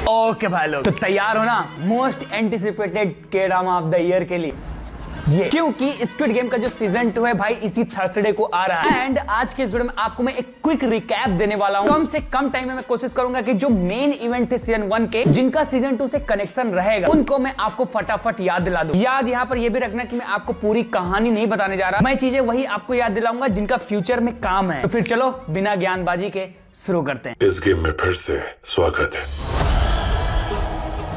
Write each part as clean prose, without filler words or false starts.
Okay भाई लोग, तो तैयार हो ना मोस्ट एंटिसिपेटेड के ड्रामा ऑफ द ईयर के लिए, क्योंकि स्क्विड गेम का जो सीजन 2 है भाई इसी थर्सडे को आ रहा है। एंड आज के इस वीडियो में आपको मैं एक क्विक रिकैप देने वाला हूं। कम से कम टाइम में मैं कोशिश करूंगा कि जो मेन इवेंट थे सीजन 1 के, जिनका सीजन 2 से कनेक्शन रहेगा, उनको मैं आपको फटाफट याद दिला दूं। याद यहाँ पर यह भी रखना कि मैं आपको पूरी कहानी नहीं बताने जा रहा, मैं चीजें वही आपको याद दिलाऊंगा जिनका फ्यूचर में काम है। तो फिर चलो बिना ज्ञानबाजी के शुरू करते हैं। इस गेम में फिर से स्वागत है।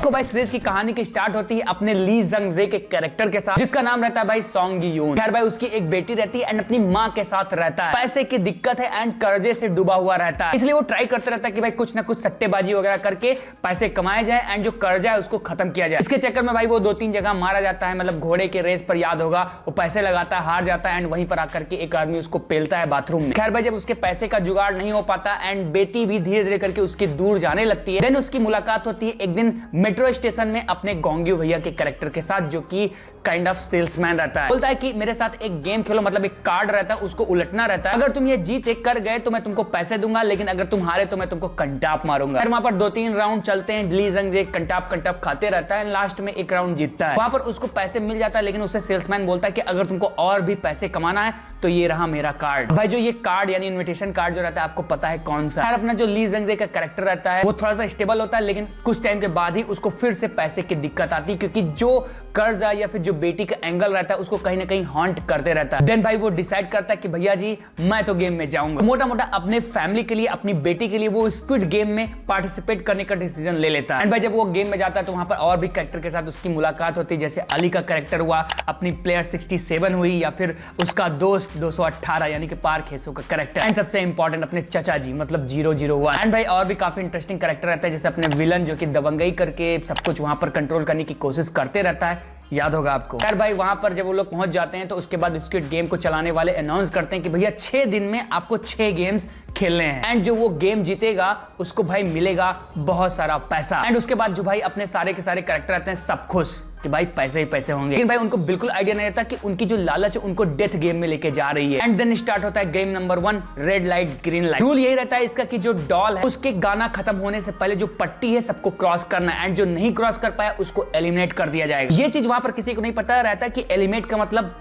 तो भाई सीरीज की कहानी की स्टार्ट होती है अपने ली जंग जे के कैरेक्टर के साथ, जिसका नाम रहता है भाई सॉन्ग यून। खैर भाई उसकी एक बेटी रहती है एंड अपनी माँ के साथ रहता है। पैसे की दिक्कत है एंड कर्जे से डूबा हुआ रहता है, इसलिए वो ट्राई करते रहता है कि भाई कुछ ना कुछ सट्टेबाजी वगैरह करके पैसे कमाए जाए एंड जो कर्जा है उसको खत्म किया जाए। इसके चक्कर में भाई वो 2-3 जगह मारा जाता है, मतलब घोड़े के रेस पर याद होगा, वो पैसे लगाता है, हार जाता है एंड वहीं पर आकर के एक आदमी उसको पेलता है बाथरूम में। खैर भाई जब उसके पैसे का जुगाड़ नहीं हो पाता एंड बेटी भी धीरे धीरे करके उसकी दूर जाने लगती है, देन उसकी मुलाकात होती है एक दिन मेट्रो स्टेशन में अपने गोंग्यू भैया के कैरेक्टर के साथ, जो कि काइंड ऑफ सेल्समैन रहता है। बोलता है कि मेरे साथ एक गेम खेलो, मतलब एक कार्ड रहता है उसको उलटना रहता है, अगर तुम ये जीते कर गए तो मैं तुमको पैसे दूंगा, लेकिन अगर तुम हारे तो मैं तुमको कंटाप मारूंगा। फिर वहां पर 2-3 राउंड चलते हैं, ली जंग जे कंटाप खाते रहता है, लास्ट में एक राउंड जीतता है। वहां पर उसको पैसे मिल जाता है, लेकिन उसे सेल्समैन बोलता है कि अगर तुमको और भी पैसे कमाना है तो ये रहा मेरा कार्ड। भाई जो ये कार्ड यानी इन्विटेशन कार्ड जो रहता है आपको पता है कौन सा है। अपना जो ली जंग जे का कैरेक्टर रहता है वो थोड़ा सा स्टेबल होता है, लेकिन कुछ टाइम के बाद ही उसको फिर से पैसे की दिक्कत आती है, क्योंकि जो कर्जा या फिर जो बेटी का एंगल रहता है उसको कहीं ना कहीं हॉन्ट करते रहता है। देन भाई वो डिसाइड करता है कि भैया जी मैं तो गेम में जाऊंगा। मोटा मोटा अपने फैमिली के लिए, अपनी बेटी के लिए वो स्क्विड गेम में पार्टिसिपेट करने का डिसीजन ले लेता है। एंड भाई जब वो गेम में जाता है तो वहां पर और भी कैरेक्टर के साथ उसकी मुलाकात होती है, जैसे अली का कैरेक्टर हुआ, अपनी प्लेयर 67 हुई, या फिर उसका दोस्त 218 यानी कि पार्क हेसो का कैरेक्टर, एंड सबसे इंपॉर्टेंट अपने चचा जी मतलब 001। एंड भाई और भी काफी इंटरेस्टिंग कैरेक्टर रहता है, जैसे अपने विलन जो कि दबंगई करके सब कुछ वहां पर कंट्रोल करने की कोशिश करते रहता है, याद होगा आपको। खैर भाई वहां पर जब वो लोग पहुंच जाते हैं तो उसके बाद स्क्विड गेम को चलाने वाले अनाउंस करते हैं कि भैया 6 दिन में आपको 6 गेम्स खेलने हैं, एंड जो वो गेम जीतेगा उसको भाई मिलेगा बहुत सारा पैसा। एंड उसके बाद जो भाई अपने सारे के सारे कैरेक्टर रहते हैं सब खुश कि भाई पैसे ही पैसे होंगे, लेकिन भाई उनको बिल्कुल आइडिया नहीं रहता कि उनकी जो लालच है उनको डेथ गेम में लेके जा रही है। एंड देन स्टार्ट होता है game number 1, red light green light. Rule यही रहता है इसका कि जो डॉल है उसके गाना खत्म होने से पहले जो पट्टी है सबको क्रॉस करना है, एंड जो नहीं क्रॉस कर पाया उसको एलिमिनेट कर दिया जाएगा। ये चीज वहां पर किसी को नहीं पता रहता कि एलिमिनेट का मतलब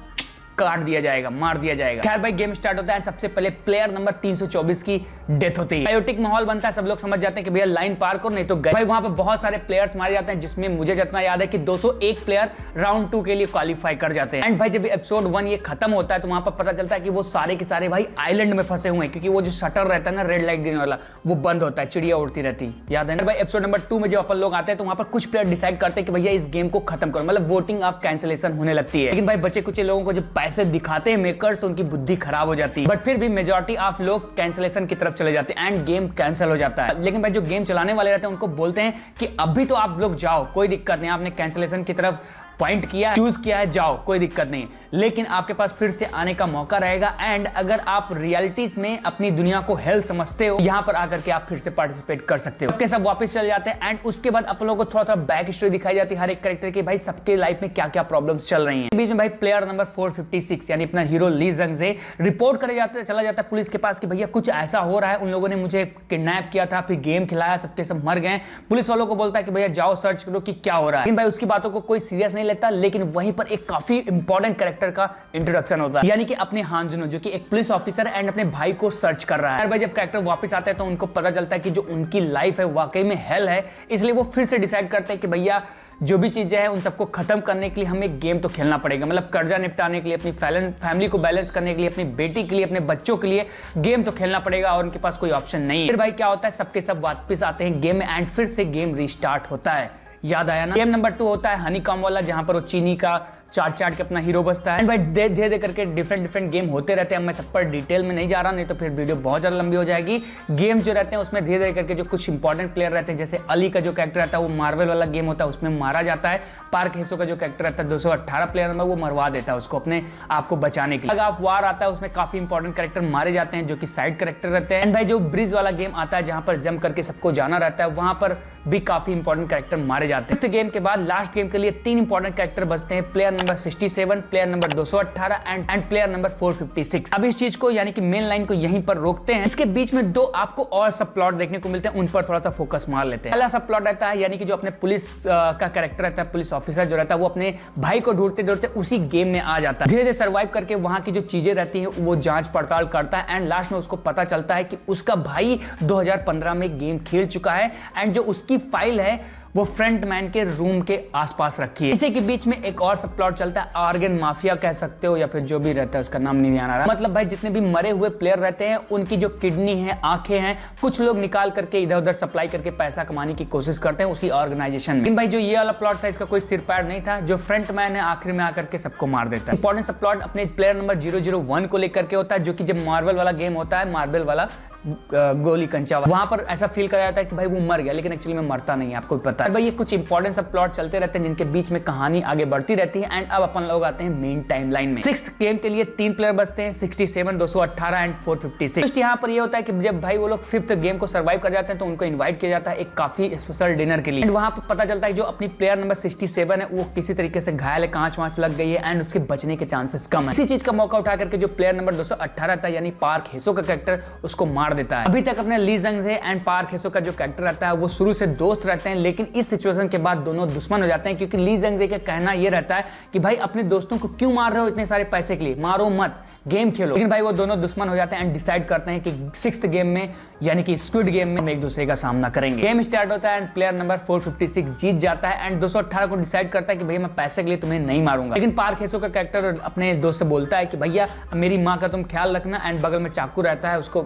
काट दिया जाएगा, मार दिया जाएगा। खैर भाई गेम स्टार्ट होता है, सबसे पहले प्लेयर नंबर 324 की डेथ होती है। कायोटिक माहौल बनता है, सब लोग समझ जाते हैं कि भैया लाइन पार करो नहीं तो गए। भाई वहां पे बहुत सारे प्लेयर्स मारे जाते हैं, जिसमें मुझे जितना याद है कि 201 प्लेयर राउंड 2 के लिए क्वालिफाई कर जाते हैं। एंड भाई जब एपिसोड 1 ये खत्म होता है तो वहां पर पता चलता है कि वो सारे के सारे भाई आइलैंड में फंसे हुए हैं, क्योंकि वो जो शटर रहता है ना रेड लाइट ग्रीन वाला, वो बंद होता है, चिड़िया उड़ती रहती, याद है ना भाई। एपिसोड नंबर 2 में जब अपन लोग आते हैं तो वहां पर कुछ प्लेयर डिसाइड करते हैं कि भैया इस गेम को खत्म करो, मतलब वोटिंग ऑफ कैंसिलेशन होने लगती है। लेकिन भाई बचे कुछ लोगों को जब पैसे दिखाते हैं मेकर्स, उनकी बुद्धि खराब हो जाती है, बट फिर भी मेजॉरिटी ऑफ लोग कैंसिलेशन की तरफ चले जाते हैं एंड गेम कैंसिल हो जाता है। लेकिन भाई जो गेम चलाने वाले रहते हैं उनको बोलते हैं कि अभी तो आप लोग जाओ, कोई दिक्कत नहीं, आपने कैंसिलेशन की तरफ पॉइंट किया, चूज किया है, जाओ कोई दिक्कत नहीं, लेकिन आपके पास फिर से आने का मौका रहेगा। एंड अगर आप रियलिटीज में अपनी दुनिया को हेल समझते हो, यहां पर आकर के आप फिर से पार्टिसिपेट कर सकते हो। सब वापस चले जाते हैं एंड उसके बाद आप लोगों को थोड़ा थोड़ा बैक स्टोरी दिखाई जाती है हर एक कैरेक्टर की, भाई सबके लाइफ में क्या क्या प्रॉब्लम्स चल रही हैं। बीच में भाई प्लेयर नंबर 456 यानी अपना हीरो ली जंग जे रिपोर्ट करे चला जाता है पुलिस के पास कि भैया कुछ ऐसा हो रहा है, उन लोगों ने मुझे किडनैप किया था, फिर गेम खिलाया, सबके सब मर गए। पुलिस वालों को बोलता है कि भैया जाओ सर्च करो कि क्या हो रहा है, लेकिन भाई उसकी बातों को कोई सीरियस नहीं लेता। लेकिन वहीं पर एक काफी इंपॉर्टेंट कैरेक्टर का इंट्रोडक्शन होता है, यानी कि अपने हांजुनो जो कि एक पुलिस ऑफिसर है एंड अपने भाई को सर्च कर रहा है। भाई जब कैरेक्टर वापस आता है तो उनको पता चलता है कि जो उनकी लाइफ है वाकई में हेल है, इसलिए वो फिर से डिसाइड करते हैं कि भैया जो भी चीजें हैं उन सबको खत्म करने के लिए हमें गेम तो खेलना पड़ेगा, मतलब कर्जा निपटाने के लिए, अपनी फैमिली को बैलेंस करने के लिए, अपनी बेटी के लिए, अपने बच्चों के लिए गेम तो खेलना पड़ेगा और उनके पास कोई ऑप्शन नहीं है। फिर भाई क्या होता है, सबके सब वापस आते हैं गेम में एंड फिर से गेम रीस्टार्ट होता है, याद आया ना। गेम नंबर 2 होता है हनी कॉम वाला, जहां पर वो चीनी का चाट के अपना हीरो बसता है। एंड भाई धीरे धीरे करके डिफरेंट गेम होते रहते हैं, मैं सब पर डिटेल में नहीं जा रहा, नहीं तो फिर वीडियो बहुत ज्यादा लंबी हो जाएगी। गेम जो रहते हैं उसमें धीरे धीरे करके जो कुछ इंपॉर्टेंट प्लेयर रहते हैं, जैसे अली का जो कैरेक्टर रहता है वो मार्वल वाला गेम होता है, उसमें मारा जाता है। पार्क हेसो का जो कैरेक्टर रहता है 218 प्लेयर में, वो मरवा देता है उसको अपने आप को बचाने के लिए। अगर आप वार आता है उसमें काफी इंपॉर्टेंट कैरेक्टर मारे जाते हैं जो कि साइड कैरेक्टर रहते हैं। एंड भाई जो ब्रिज वाला गेम आता है जहां पर जंप करके सबको जाना रहता है, वहां पर भी काफी इंपॉर्टेंट कैरेक्टर मारे जाते हैं। गेम के बाद लास्ट गेम के लिए 3 इंपॉर्टेंट कैरेक्टर बचते हैं। Player number 67, player number 218 and player number 456। अब इस चीज को यानी कि मेन लाइन को यहीं पर रोकते हैं। इसके बीच में दो आपको और सब प्लॉट देखने को मिलते हैं, उन पर थोड़ा सा फोकस मार लेते हैं। पहला सब प्लॉट रहता है यानी कि जो अपने पुलिस का कैरेक्टर रहता है, पुलिस ऑफिसर जो रहता है, वो अपने भाई को ढूंढते ढूंढते उसी गेम में आ जाता है। धीरे धीरे सर्वाइव करके वहां की जो चीजें रहती है वो जांच पड़ताल करता है एंड लास्ट में उसको पता चलता है कि उसका भाई 2015 में गेम खेल चुका है एंड जो उसकी फाइल है वो फ्रंट मैन के रूम के आसपास रखी है। इसी के बीच में एक और सब प्लॉट चलता है, ऑर्गन माफिया कह सकते हो या फिर जो भी रहता है उसका नाम नहीं आ रहा। मतलब भाई जितने भी मरे हुए प्लेयर रहते हैं उनकी जो किडनी है, आंखें हैं, कुछ लोग निकाल करके इधर उधर सप्लाई करके पैसा कमाने की कोशिश करते हैं उसी ऑर्गेनाइजेशन में। लेकिन भाई जो ये वाला प्लॉट था इसका कोई सिर पैर नहीं था, जो फ्रंट मैन है आखिर में आकर के सबको मार देता है। इंपॉर्टेंट सब प्लॉट अपने प्लेयर नंबर 001 को लेकर के होता है, जो कि जब मार्वल वाला गेम होता है, मार्वल वाला गोली कंचा, वहां पर ऐसा फील करा जाता है कि भाई वो मर गया, लेकिन एक्चुअली में मरता नहीं है, आपको भी पता है। भाई ये कुछ इंपॉर्टेंट सब प्लॉट चलते रहते हैं जिनके बीच में कहानी आगे बढ़ती रहती है एंड अब अपन लोग आते हैं मेन टाइमलाइन में। 6th गेम के लिए 3 प्लेयर बचते हैं, 67, 218 एंड 456। यहाँ पर ये होता है कि जब भाई वो लोग 5th गेम को सर्वाइव कर जाते हैं तो उनको इन्वाइट किया जाता है एक काफी स्पेशल डिनर के लिए। एंड वहां पर पता चलता है जो अपनी प्लेयर नंबर 67 है वो किसी तरीके से घायल है, कांच वांच लग गई है एंड उसके बचने के चांसेस कम है। इसी चीज का मौका उठा करके जो प्लेयर नंबर 218 था यानी पार्क हेसो का कैरेक्टर उसको मार देता है। अभी तक ली जंगजे एंड पार्क हेसो का जो कैरेक्टर रहता है वो शुरू से दोस्त रहते हैं, लेकिन इस सिचुएशन के बाद दोनों दुश्मन हो जाते हैं क्योंकि ली जंगजे का कहना यह रहता है कि भाई अपने दोस्तों को क्यों मार रहे हो इतने सारे पैसे के लिए, मारो मत, गेम खेलो। लेकिन भाई वो दोनों दुश्मन हो जाते हैं एंड डिसाइड करते हैं कि 6th गेम में यानी कि स्क्विड गेम में हम एक दूसरे का सामना करेंगे। गेम स्टार्ट होता है एंड प्लेयर नंबर 456 जीत जाता है एंड 218 को डिसाइड करता है कि भैया मैं पैसे के लिए तुम्हें नहीं मारूंगा। लेकिन पार्क हेसो का कैरेक्टर अपने दोस्त से बोलता है कि भैया मेरी माँ का तुम ख्याल रखना एंड बगल में चाकू रहता है उसको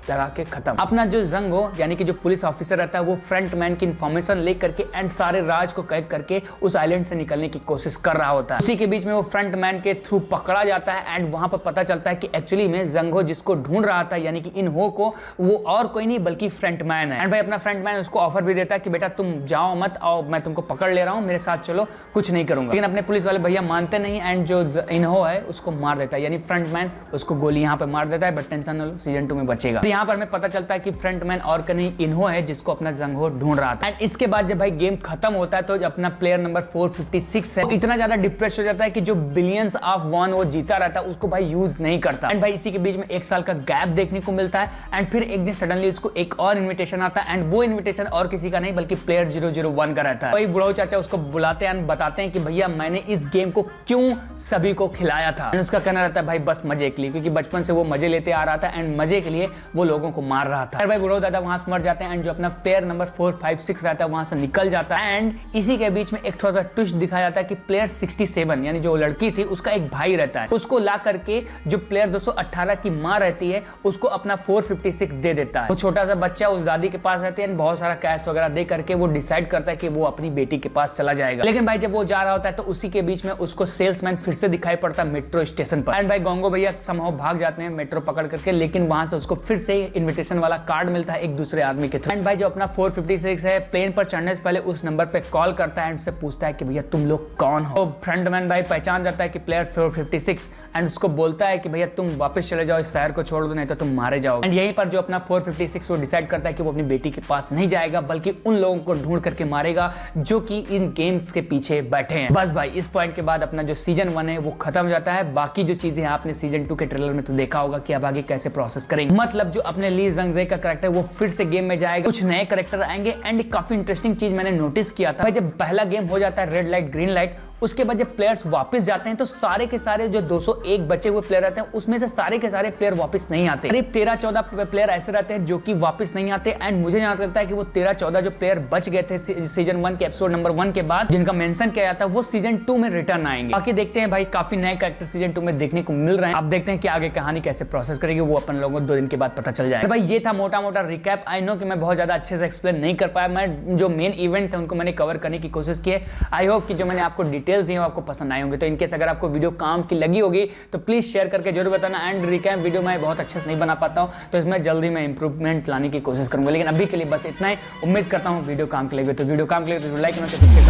लगा के खत्म। अपना जो जंगो यानी कि जो पुलिस ऑफिसर रहता है वो फ्रंट मैन की इंफॉर्मेशन ले करके एंड सारे राज को कैद करके उस आइलैंड से निकलने की कोशिश कर रहा होता है। उसी के बीच में वो फ्रंट मैन के थ्रू पकड़ा जाता है एंड वहां पर पता चलता है कि एक्चुअली में जंगो जिसको ढूंढ रहा था यानी कि इनहो को, वो और कोई नहीं बल्कि फ्रंट मैन है। एंड भाई अपना फ्रंट मैन उसको ऑफर भी देता है कि बेटा तुम जाओ मत, आओ मैं तुमको पकड़ ले रहा हूँ, मेरे साथ चलो, कुछ नहीं करूंगा। लेकिन अपने पुलिस वाले भैया मानते नहीं एंड जो इनहो है उसको मार देता है, यानी फ्रंट मैन उसको गोली यहाँ पे मार देता है। बट टेंशन न लो, सीजन 2 में बचेगा। तो यहाँ पर हमें पता चलता है कि फ्रंटमैन और कहीं इनहो है जिसको अपना जंगो ढूंढ रहा था। एंड इसके बाद जब भाई गेम खत्म होता है तो अपना प्लेयर नंबर 456 है तो इतना ज्यादा डिप्रेस हो जाता है कि जो बिलियंस ऑफ वन वो जीता रहता है उसको भाई यूज नहीं करता। एंड भाई इसी के बीच में 1 साल का गैप देखने को मिलता है एंड फिर एक दिन सडनली उसको एक और इन्विटेशन आता है एंड वो इन्विटेशन और किसी का नहीं बल्कि प्लेयर 001 का रहता है। वही बुढ़ाऊ चाचा उसको बुलाते हैं, बताते हैं कि भैया मैंने इस गेम को क्यों सभी को खिलाया था। उसका कहना रहता है भाई बस मजे के लिए, क्योंकि बचपन से वो मजे लेते आ रहा था एंड मजे के लिए वो लोगों को मार रहा था। भाई बुढ़ाऊ दादा वहां से मर जाते हैं एंड जो अपना प्लेयर नंबर 456 रहता है वहां से निकल जाता है। एंड इसी के बीच में एक थोड़ा सा ट्विस्ट दिखाया जाता है कि प्लेयर 67 यानी जो लड़की थी उसका एक भाई रहता है, उसको ला करके जो प्लेयर 218 की मां रहती है उसको अपना 456 दे देता है। वो छोटा सा बच्चा उस दादी के पास रहती है, बहुत सारा कैश वगैरह दे करके वो डिसाइड करता है कि वो अपनी बेटी के पास चला जाएगा। लेकिन भाई जब वो जा रहा होता है तो उसी के बीच में उसको सेल्समैन फिर से दिखाई पड़ता है मेट्रो स्टेशन पर। एंड भाई गोंगो भैया समहाउ भाग जाते हैं मेट्रो पकड़ करके, लेकिन वहां से उसको फिर से इन्विटेशन वाला कार्ड मिलता है एक दूसरे आदमी के थ्रू। एंड भाई जो अपना 456 है प्लेन पर चढ़ने से पहले उस नंबर पे कॉल करता है एंड उससे पूछता है कि भैया तुम लोग कौन हो। तो फ्रंटमैन भाई पहचान जाता है कि प्लेयर 456 एंड उसको बोलता है कि भैया तुम वापस चले जाओ, इस शहर को छोड़ दो नहीं तो तुम मारे जाओगे। एंड यहीं पर जो अपना 456 वो डिसाइड करता है कि वो अपनी बेटी के पास नहीं जाएगा बल्कि उन लोगों को ढूंढ करके मारेगा जो कि इन गेम्स के पीछे बैठे हैं। बस भाई इस पॉइंट के बाद अपना जो सीजन 1 है वो खत्म हो जाता है। बाकी जो चीजें आपने सीजन 2 के ट्रेलर में तो देखा होगा कि अब आगे कैसे प्रोसेस करेंगे। मतलब जो अपने ली जंगजे का कैरेक्टर वो फिर से गेम में जाएगा, कुछ नए कैरेक्टर आएंगे। एंड काफी इंटरेस्टिंग चीज मैंने नोटिस किया था भाई, जब पहला गेम हो जाता है रेड लाइट ग्रीन लाइट, उसके बाद जब प्लेयर्स वापस जाते हैं तो सारे के सारे जो 201 बचे हुए प्लेयर रहते हैं उसमें से सारे के सारे प्लेयर वापस नहीं आते। करीब 13-14 प्लेयर ऐसे रहते हैं जो कि वापस नहीं आते। एंड मुझे यहाँ लगता है कि वो 13-14 जो प्लेयर बच गए थे सीजन 1 के एपिसोड नंबर 1 के बाद जिनका मेंशन किया जाता है वो सीजन 2 में रिटर्न आएंगे। बाकी देखते हैं भाई, काफी नए कैरेक्टर सीजन 2 में देखने को मिल रहे हैं। अब देखते हैं कि आगे कहानी कैसे प्रोसेस करेगी, वो अपन लोगों को 2 दिन के बाद पता चल जाएगा। भाई ये था मोटा मोटा रिकैप। आई नो कि मैं बहुत ज्यादा अच्छे से एक्सप्लेन नहीं कर पाया, मैं जो मेन इवेंट थे उनको मैंने कवर करने की कोशिश की है। आई होप कि जो मैंने आपको डिटेल्स दी आपको पसंद आए होंगे। तो इनकेस अगर आपको वीडियो काम की लगी होगी तो प्लीज शेयर करके जरूर बताना। एंड रिकैप वीडियो मैं बहुत अच्छे से नहीं बना पाता हूं तो इसमें जल्दी मैं इंप्रूवमेंट लाने की कोशिश करूंगा। लेकिन अभी के लिए बस इतना ही। उम्मीद करता हूं वीडियो काम के लगे तो वीडियो काम के लगे तो लाइक करना, सब्सक्राइब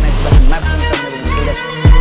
करना।